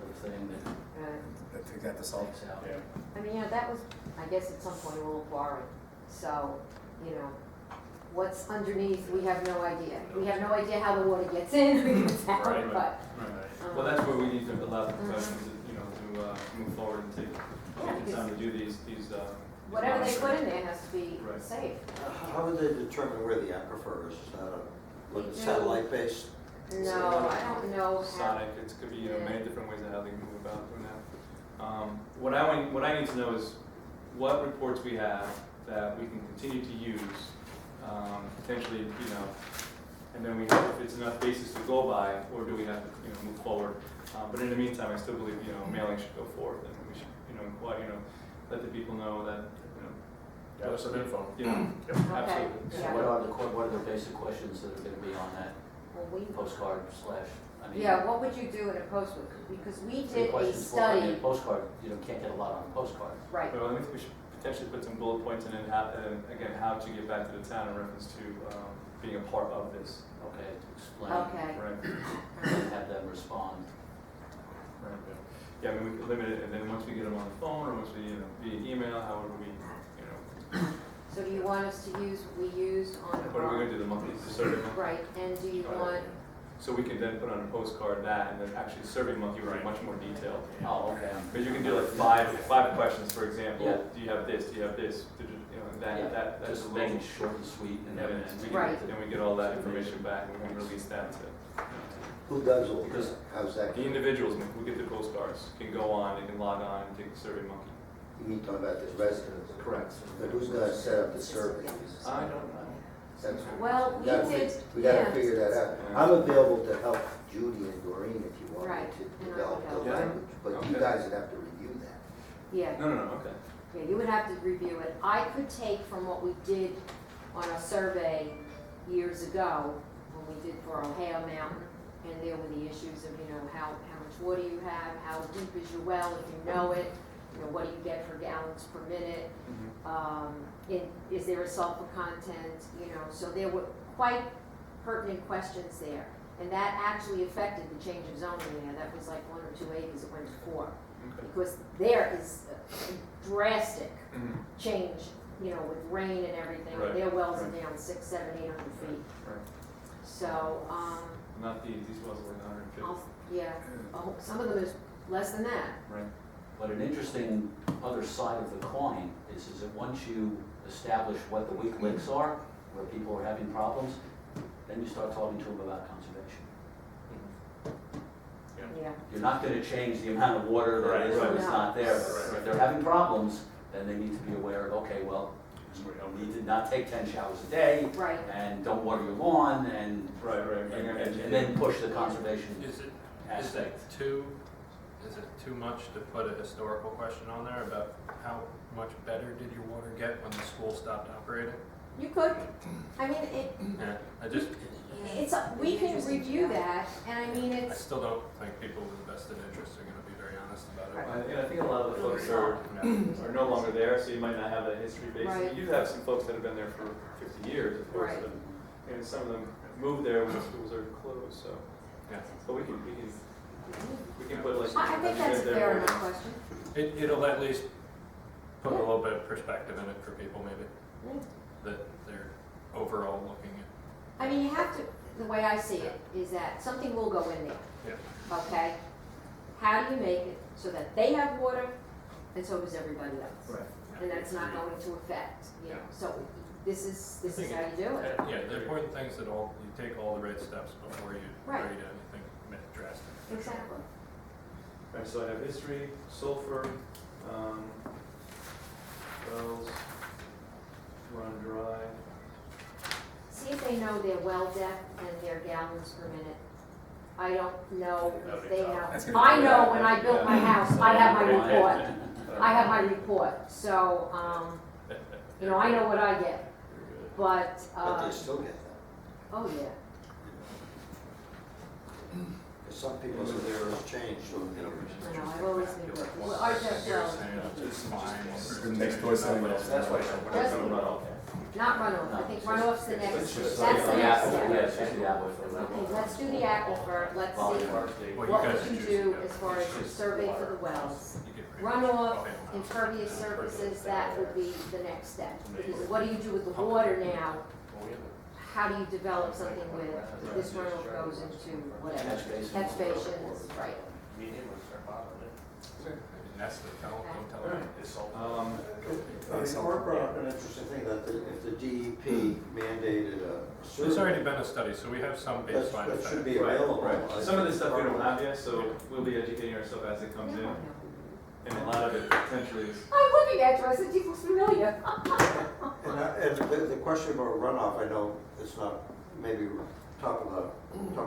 sort of thing that That they got the salt. takes out. Yeah. I mean, that was, I guess at some point a little quarry. So, what's underneath, we have no idea. We have no idea how the water gets in or gets out, Right. but. Right. Well, that's where we need to allow the professionals, to move forward and take time to do these. Whatever they put in there has to be Right. safe. How would they determine where the aquifer is? Is that We a do. satellite based? No, I don't know how. Sonic, it could be, Yeah. many different ways of how they can move about doing that. What I need to know is what reports we have that we can continue to use, potentially, and then we have, if it's enough basis to go by, or do we have to, move forward. But in the meantime, I still believe, mailing should go forth, and we should, let the people know that, Gather some info. Okay, absolutely. So yeah. what are the basic questions that are going to be on that Well, we, postcard slash, I mean? yeah, what would you do in a postcard? Because we three did a questions for- I mean, study, postcard, can't get a lot on a postcard. right, Well, I think we should potentially put some bullet points in, and again, how to get back to the town in reference to being a part of this. Okay, to explain. okay. Right. And have them respond. Right. Yeah, I mean, we could limit it, and then once we get them on the phone, or once we, via email, however we, So do you want us to use what we used on what are we gonna do, the monthly, the survey month? Right, and do you want, So we can then put on a postcard that, and then actually survey month, you write much more detailed. Oh, okay. Because you can do like five questions, for example. Yeah. Do you have this? Do you have this? Yeah, That's just a make little. it short and sweet and Yeah, then. and we Right. then we get all that information back, and we can release that to. Who does all Because this? How's that? The individuals who get the postcards can go on, they can log on and take the survey monkey. You mean talking about the residents? Correct. But who's gonna set up the survey? I don't know. That's, well, we we gotta, did, we gotta yeah. figure that out. Yeah. I'm available to help Judy and Doreen if you want me Right, to and I develop will the help. language, but you Okay. guys would have to review that. Yeah, No, okay. yeah, you would have to review it. I could take from what we did on a survey years ago, when we did for Ohio Mountain, and there were the issues of, how much water you have, how deep is your well, if you know it, what do you get for gallons per minute, is there a sulfur content, so there were quite pertinent questions there. And that actually affected the change of zoning there. That was like 1 or 2 acres, it went to 4. Okay. Because there is a drastic Mhm. change, with rain and everything. Right, Their wells are right. down 600, 700, 800 feet. Right. So, Not these wells are like 150. yeah, some of them is less than that. Right. But an interesting other side of the coin is that once you establish what the weak links are, where people are having problems, then you start talking to them about conservation. Yeah. You're not going to change the amount of water that is or Right, is right. not there. Right, But right. if they're having problems, then they need to be aware of, okay, well, you need to not take 10 showers a day, Right. and don't water your lawn, and Right. and then push the conservation Is it aspect. is it too much to put a historical question on there about how much better did your water get when the school stopped operating? You could, I mean, Yeah, I just, we can review that, and I mean, I it's, still don't think people with vested interest are gonna be very honest about it. And I think a lot of the folks are no longer there, so you might not have a history base. Right. You have some folks that have been there for 50 years, of course, Right. and some of them moved there when the schools are closed. So, Yeah. but we can put like. I think that's a fair enough question. It'll at least put a little bit of perspective in it for people maybe, that they're overall looking at. I mean, you have to, the way I see it, is that something will go in there. Yeah. Okay? How do you make it so that they have water, and so does everybody else? Right. And that's not going to affect, so this is how you do it. Yeah, the important thing is that you take all the right steps before you Right. agree to anything drastic. Exactly. Right, so I have history, sulfur, wells, run dry. See if they know their well depth and their gallons per minute. I don't know if they know. That's gonna I be- know when I built my house, I have my report. I have my Very report, so, I know what I get, but, But they still get that. oh yeah. Because some people say there is change, so, I know, I've always been good. Well, our depth well, The next door selling wells. That's why Just- gonna run off. Not runoff, I think runoff's the next, It's that's just the like next the step. aquifer, yeah, it's just the aquifer. Okay, let's do the aquifer, let's see Well, you what guys we can are do choosing as far as the survey for the wells. You get pretty much Runoff, okay. impervious surfaces, that would be the next step. Because what do you do with the water now? How do you develop something with, this runoff goes into whatever? Catch basins. Catch basins, right. And that's the, don't tell them. The report brought up an interesting thing, that if the DEP mandated a survey. There's already been a study, so we have some baseline. That should be Right, available. right. Some of this stuff we don't have yet, so we'll be educating ourselves as it comes in, and a lot of it potentially is. I'm looking at you, I said, you look familiar. And the question about runoff, I know it's not maybe top of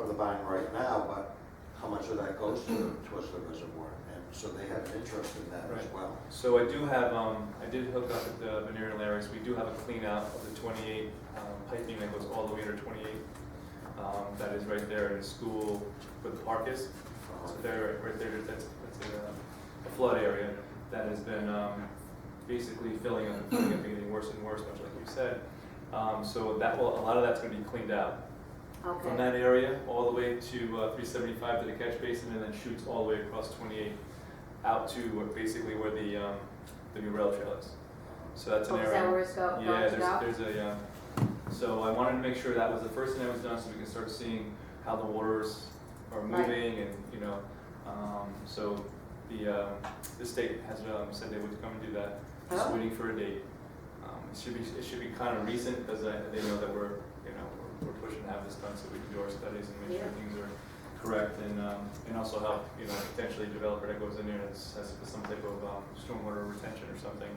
the vine right now, but how much of that goes towards the reservoir? And so they have an interest in that as Right. well. So I do have, I did hook up with the venereal areas. We do have a clean out of the 28 piping that goes all the way under 28. That is right there in the school where the park is. So there, right there, that's a flood area that has been basically filling up and getting worse and worse, much like you said. So that will, a lot of that's going to be cleaned out. From Okay, that area all the way to 375 to the catch basin, and then shoots all the way across 28 out to basically where the new rail trail is. So that's an oh, is area. that where it's go, Yeah, going to go? there's a, so I wanted to make sure that was the first thing that was done, so we can start seeing how the waters are Right. moving, and, you know, so the state has said they would come and do that. Just Oh. waiting for a date. It should be kind of recent, because they know that we're pushing to have this done, so we can do our studies and make sure Yeah. things are correct, and also help, potentially a developer that goes in there and has some type of stormwater retention or something.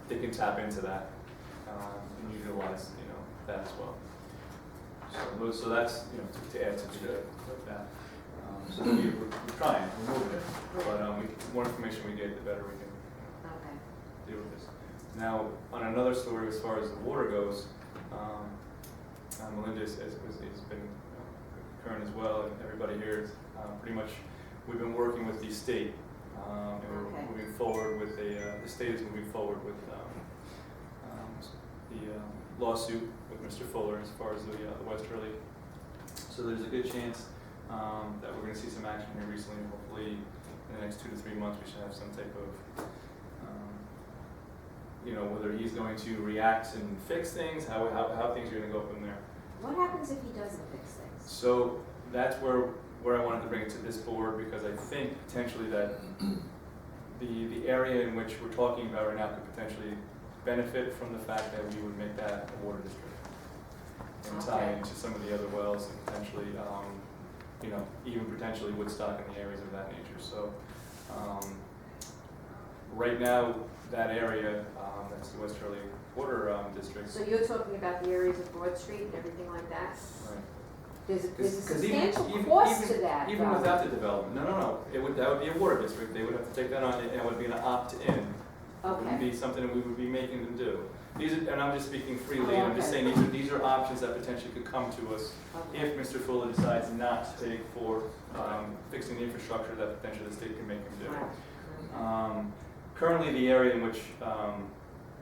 They can tap into that, and utilize, that as well. So that's, to add to that. So we're trying, we're moving it, but the more information we get, the better we can Okay. deal with this. Now, on another story, as far as the water goes, Melinda has been current as well, and everybody here is pretty much, we've been working with the state, and we're Okay. moving forward with the state is moving forward with the lawsuit with Mr. Fuller as far as the West Hurley. So there's a good chance that we're going to see some action here recently, and hopefully in the next 2 to 3 months we should have some type of whether he's going to react and fix things, how things are going to go from there. What happens if he doesn't fix things? So that's where I wanted to bring it to this board, because I think potentially that the area in which we're talking about right now could potentially benefit from the fact that we would make that a water district and tie Okay. into some of the other wells, and potentially, even potentially Woodstock and the areas of that nature. So right now, that area, that's the West Hurley Water District. So you're talking about the areas of Broad Street and everything like that? Right. There's a 'Cause substantial cost to that, even though. without the development, no, that would be a water district, they would have to take that on, and it would be an opt-in. It wouldn't Okay, be something that we would be making them do. These are, and I'm just speaking freely, Oh, and I'm just okay. saying, these are options that potentially could come to us okay. if Mr. Fuller decides not to pay for fixing the infrastructure that potentially the state can make him do. Right. Currently, the area in which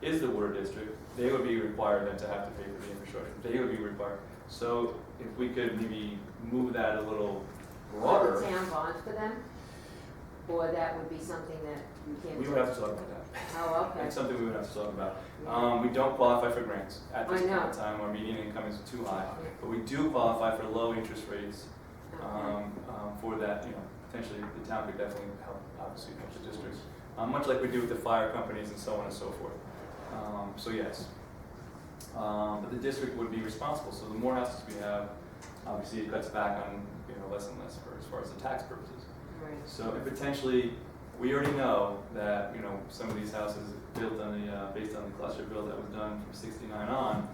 is the water district, they would be required then to have to pay for the infrastructure. They would be required. So if we could maybe move that a little Would broader, the town bond for them? Or that would be something that you can't do? we would have to talk about that. Oh, okay. It's something we would have to talk about. We don't qualify for grants at this I point know. in time. Our median income is too high. But we do qualify for low interest rates Okay. for that, potentially the town could definitely help, obviously, help the districts. Much like we do with the fire companies and so on and so forth. So yes. But the district would be responsible, so the more houses we have, obviously it cuts back on, less and less for as far as the tax purposes. Right. So and potentially, we already know that, some of these houses built on based on the cluster build that was done from 69 on,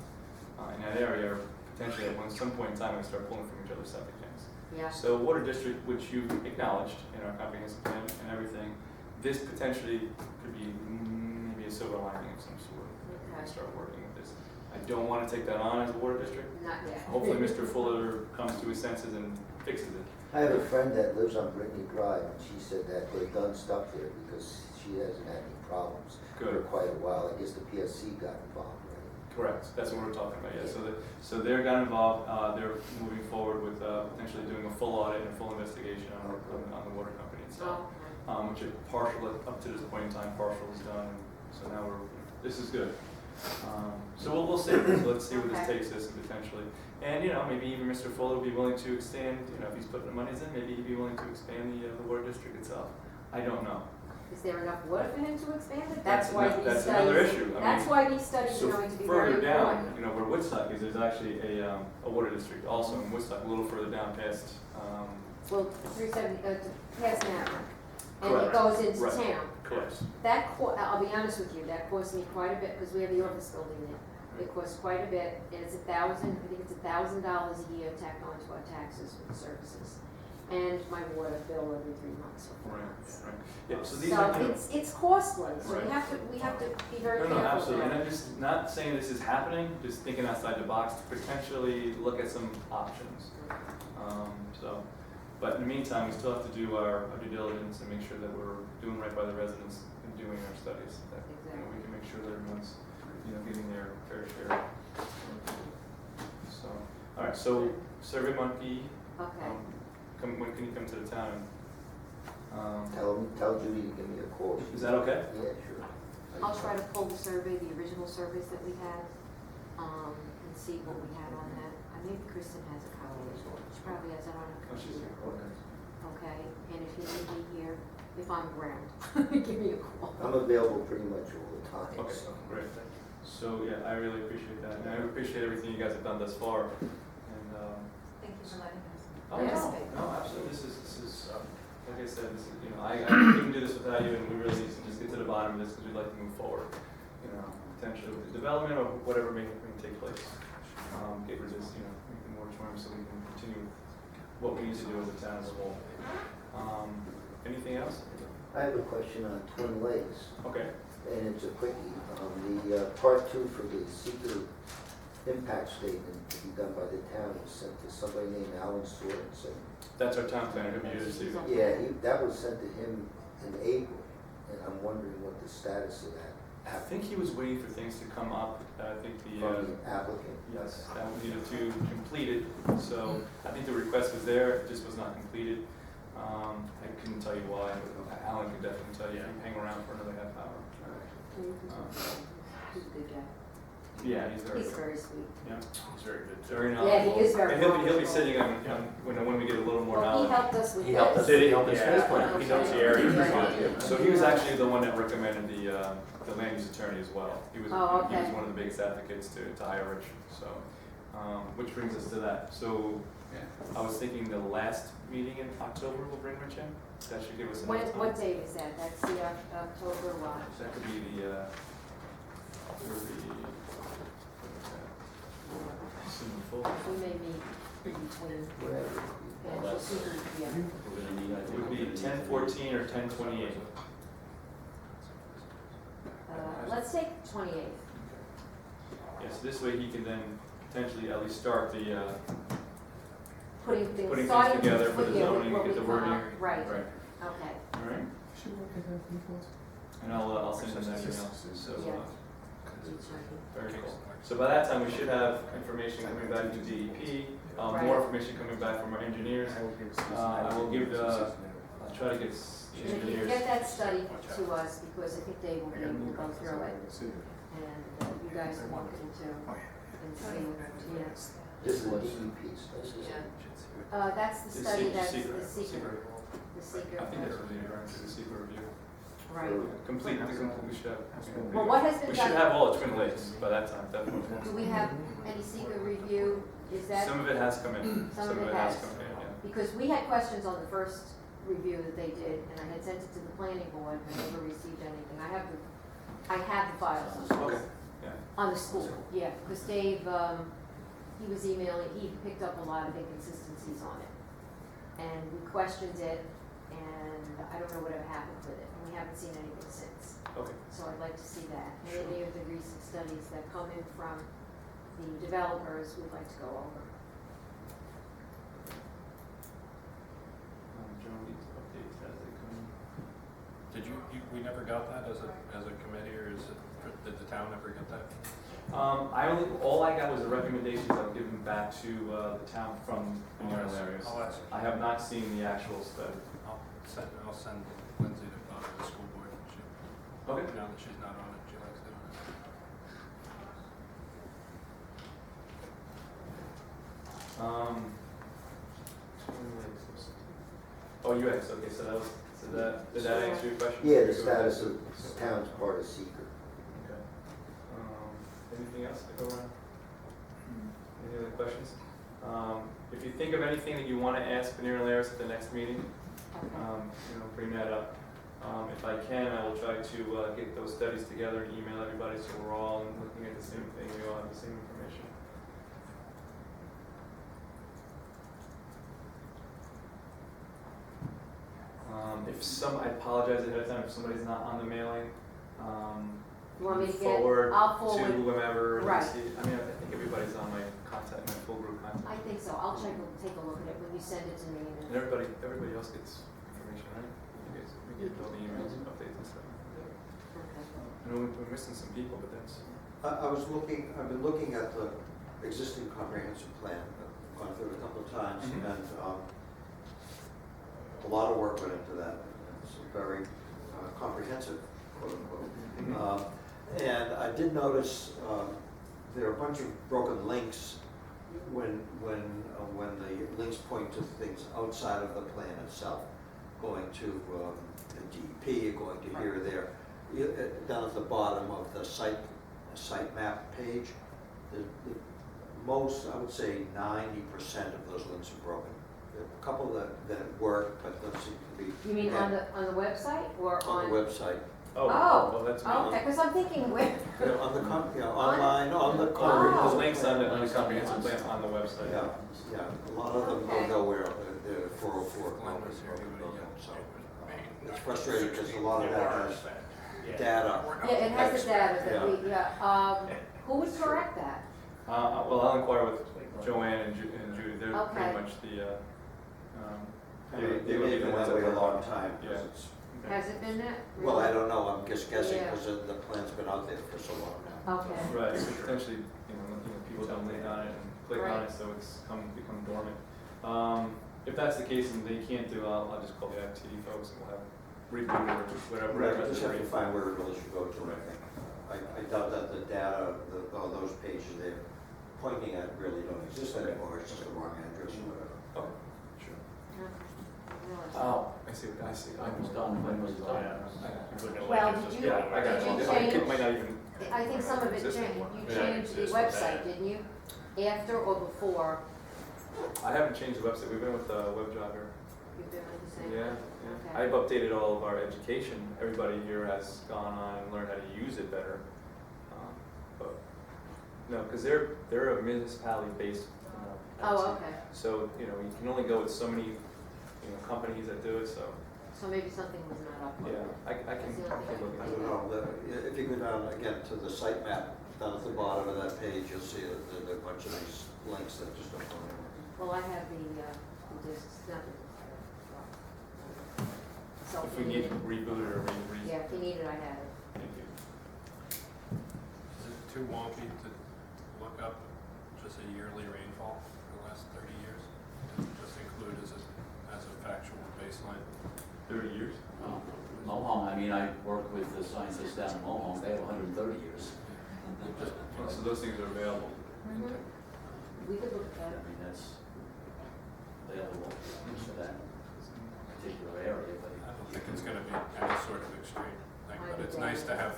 in that area, are potentially at some point in time, we start pulling from each other's septic tanks. Yeah, So water district, which you acknowledged in our comprehensive plan and everything, this potentially could be maybe a silver lining of some sort. okay. Start working with this. I don't want to take that on as a water district. Not yet. Hopefully Mr. Fuller comes to his senses and fixes it. I have a friend that lives on Brittany Drive, and she said that they've done stuff there because she hasn't had any problems for Good, quite a while. I guess the PSC got involved, right? Correct, that's what we're talking about, yeah. So they got involved, they're moving forward with potentially doing a full audit and a full investigation on the water company itself. Oh, Which is partial, up to this point in time, partial is done, so now this is good. So we'll see, so let's see where this Okay. takes us potentially. And, maybe even Mr. Fuller will be willing to extend, if he's putting the monies in, maybe he'd be willing to expand the water district itself. I don't know. is there enough water for him to expand it? That's why these That's studies. another issue. I That's mean, why these studies so are going to be very further down, important. where Woodstock is, there's actually a water district also in Woodstock, a little further down past, Well, 370, past Napa, and it Correct. goes into Right. town. correct. I'll be honest with you, that cost me quite a bit, because we have the office building there. It costs quite a bit, and it's $1,000 a year tacked onto our taxes for the services. And my water bill every 3 months or 4 Right, months. right. Yeah, so these are, it's costly, so Right. we have to be very no, careful no, absolutely, and there. I'm just not saying this is happening, just thinking outside the box to potentially look at some options. But in the meantime, we still have to do our due diligence and make sure that we're doing right by the residents and doing our studies. That, we can make sure that everyone's, getting their fair share. So, all right, so Survey Monkey, Okay, when can you come to the town? Tell Judy to give me a call. Is that okay? Yeah, sure. I'll try to pull the survey, the original surveys that we had, and see what we had on that. I think Kristen has a copy as well. She probably has it on her Oh, she's computer. here. Okay, and if you need me here, if I'm around, give me a call. I'm available pretty much all the time, Okay, so. great. So, yeah, I really appreciate that, and I appreciate everything you guys have done thus far. And, Thank you for letting us. oh, Yes. no, absolutely, this is, like I said, this is, I couldn't do this without you, and we really need to just get to the bottom of this, because we'd like to move forward, potentially with the development or whatever may take place. Get rid of this, make the moratorium so we can continue what we need to do as a town as a whole. Anything else? I have a question on Twin Lakes, Okay, and it's a quickie. The part 2 for the seeker impact statement to be done by the town was sent to somebody named Alan Sorensen. that's our town planner, who you just see. Yeah, that was sent to him in April, and I'm wondering what the status of that I think he was waiting for things to come up, I think from the applicant. yes, that we needed to complete it, so I think the request was there, it just was not completed. I couldn't tell you why, but Alan could definitely tell you, if you hang around for another half hour. He's a good guy. Yeah, he's very He's good. very sweet. Yeah, It's very good. very Yeah, knowledgeable. he is very And he'll be knowledgeable. sitting on, when we get a little more Well, he knowledge. helped us with He this. helped us, Did he? he helped us Yeah. with this plan. He knows the area pretty Okay. good. So he was actually the one that recommended the land use attorney as well. He was Oh, he was okay. one of the biggest advocates to hire Rich, so, which brings us to that. So I was thinking the last meeting in October will bring Rich in. That should give us enough time. What date is that? That's the October what? So that could be the, We may meet in between. Whatever. And Well, we'll see who, yeah. We're gonna need, I It think. would be 10/14 or 10/28. Let's take 28th. Yes, this way he can then potentially at least start the, Putting Putting things, things starting together for with, the yeah, zoning, what get we the come wording. up. Right, right, okay. all right? And I'll send him that email, so, very cool. So by that time, we should have information coming back to DEP, more Right. information coming back from our engineers. I will give I'll try to get the And if you engineers. get that study to us, because I think they will be able to go through it, and you guys can look into and see, yeah. This is the DEP study. That's the The study, se- that's secret- the secret, the secret. I think that's what they're referring to, the secret review. Right. Complete, we should have. Well, what has been We done? should have all the Twin Lakes by that time, Do definitely. we have any secret review? Is that, Some of it has come in, Some some of of it it has has. come in, yeah. because we had questions on the first review that they did, and I had sent it to the planning board, and never received anything. I have the files on this. Okay, yeah. On the school, yeah, because Dave, he was emailing, he picked up a lot of inconsistencies on it. And we questioned it, and I don't know whatever happened with it, and we haven't seen anything since. Okay. So I'd like to see that. And any of the recent studies that come in from the developers, we'd like to go over. Joan needs updates as they come in. Did you we never got that as a committee, or did the town ever get that? All I got was the recommendations that were given back to the town from the municipal areas. I'll ask. I have not seen the actual study. I'll send Lindsay to the school board. Okay. Now that she's not on it, she likes it on Oh, UX, okay, did that answer your question? Yeah, the status of the town's part of seeker. Okay. Anything else to go around? Any other questions? If you think of anything that you want to ask Veneer and Laris at the next meeting, bring that up. If I can, I will try to get those studies together and email everybody so we're all looking at the same thing, we all have the same information. I apologize ahead of time if somebody's not on the mailing. You want me to get, Forward I'll to forward, whomever. Right. I mean, I think everybody's on my contact, my full group contact. I think so, I'll take a look at it when you send it to me. And everybody else gets information, right? You guys, we get all the emails and updates and stuff. Okay. I know we're missing some people, but that's. I've been looking at the existing comprehensive plan, I've gone through it a couple of times, Mhm. and a lot of work went into that. It's very comprehensive, quote unquote. And I did notice there are a bunch of broken links when the links point to things outside of the plan itself, going to the DEP, going to here or there. Down at the bottom of the site map page, the most, I would say 90% of those links are broken. There are a couple that work, but those seem to be. You mean on the website or on? On the website. Oh, that's me. okay, because I'm thinking where, On the, online, on the There's comprehensive. links on the comprehensive plan on the website. Yeah, a lot of them Okay. go nowhere, they're 404. Glenn was here, he would have So yelled. it's frustrating because a lot of that has data. yeah, it has the data Yeah. that who would correct that? Well, I'll inquire with Joanne and Judy, they're Okay. pretty much the, They've been that way a long time. 'Cause Yeah. it's- Has it been that? Well, I don't know, I'm just guessing Yeah. because the plan's been out there for so long now. Okay. Right, so potentially, people don't click on it and click on it, so it's become dormant. If that's the case and they can't do it, I'll just call the FTD folks and we'll have reboot or whatever. Right, I just have to find where it really should go to, I think. I doubt that the data, all those pages they're pointing at really don't exist anymore, it's just the wrong address or whatever. Oh, sure. Okay. Oh, I see, I was done, when was it done? Well, did you, Yeah, I got did you it. change, It might not even. I think some of it exist changed, anymore. you Yeah, changed the exist with website, that. didn't you? After or before? I haven't changed the website, we've been with WebJogger. You've been with the same? Yeah, Okay. I've updated all of our education. Everybody here has gone on and learned how to use it better. But no, because they're a municipality-based Oh, entity. okay, So, you can only go with so many, companies that do it, so, so maybe something was not up. yeah, I can That's the only take a look I into don't it. know, if you go down again to the site map, down at the bottom of that page, you'll see that there are a bunch of these links that just don't go anywhere. Well, I have the discs, not the discs. So If we need to reboot it or Yeah, if you need it, I have it. Thank you. Is it too wonky to look up just a yearly rainfall for the last 30 years? To just include as a factual baseline? 30 years? Mohong, I mean, I work with the scientists down in Mohong, they have 130 years. So those things are available. We could look I at that. mean, that's available for that particular area, but. I don't think it's gonna be any sort of extreme thing, but it's nice to have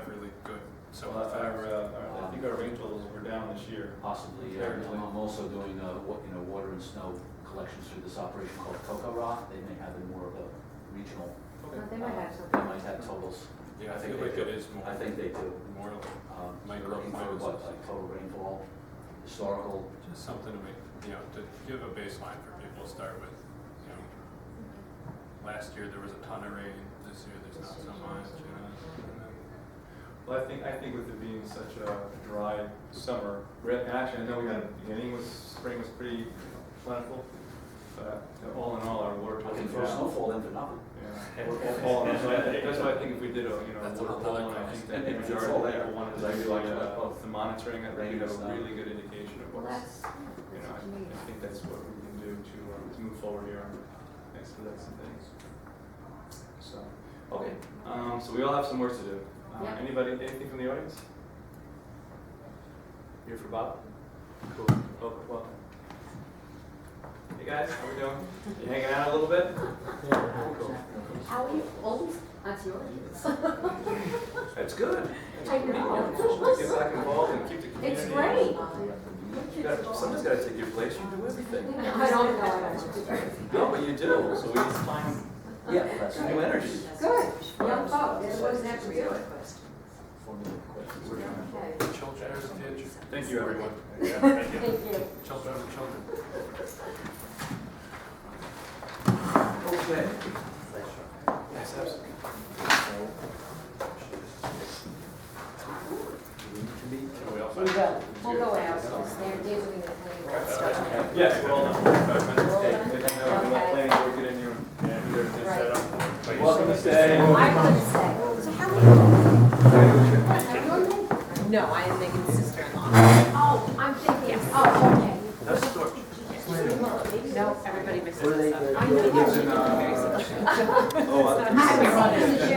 really good Well, facts. I think our rain totals were down this year. Possibly, Very I'm also doing, water and snow collections through this operation called Cocoa Rock. They may have it more of a regional, They might have they something. might have totals. Yeah, I think feel they like do. it is more. I think they do. More like So Micro we're looking for what, climates. like total rainfall, historical, just something to make, to give a baseline for people to start with. Last year there was a ton of rain, this year there's not so much, and then Well, I think with it being such a dry summer, actually, I know we had, spring was pretty plentiful, but all in all, our water looking totals for a down. snowfall then for nothing. Yeah. All, that's why I think if we did a, you know, a That's water another poll, and I think that the And it's majority all of there, people wanted because I to do really like both. the monitoring, I think we have a Rain really good indication of Well, what's, that's, you know, that's what you need. I think that's what we can do to move forward here on expedite some things. So, okay, so we all have some work to do. Yeah. Anybody, anything from the audience? Here for Bob? Cool. Oh, welcome. Hey guys, how we doing? You hanging out a little bit? Cool. How are you? Always, that's yours. That's good. I know. Get back involved and keep the community. It's great. Somebody's gotta take your place, you do everything. I don't know. No, but you do, so we need to find, Yeah, that's new energy. Good, young folks, everyone's have to do it. Children heritage. Thank you, everyone. Yeah, thank you. Thank you. Children are children. Okay. Yes, absolutely. We also We will, we'll go out, they're doing the planning stuff. Yes, we're all done. 5 minutes. We're all Okay, done? good to know. We're not Okay. planning to work it in your, Yeah, they're set up. Like, welcome to stay. I could say, so how are you? No, I am Megan's sister-in-law. Oh, I'm thinking, oh, okay. That's George. No, everybody mixes What are they, this up. they're I doing know. is- Oh, I haven't seen this in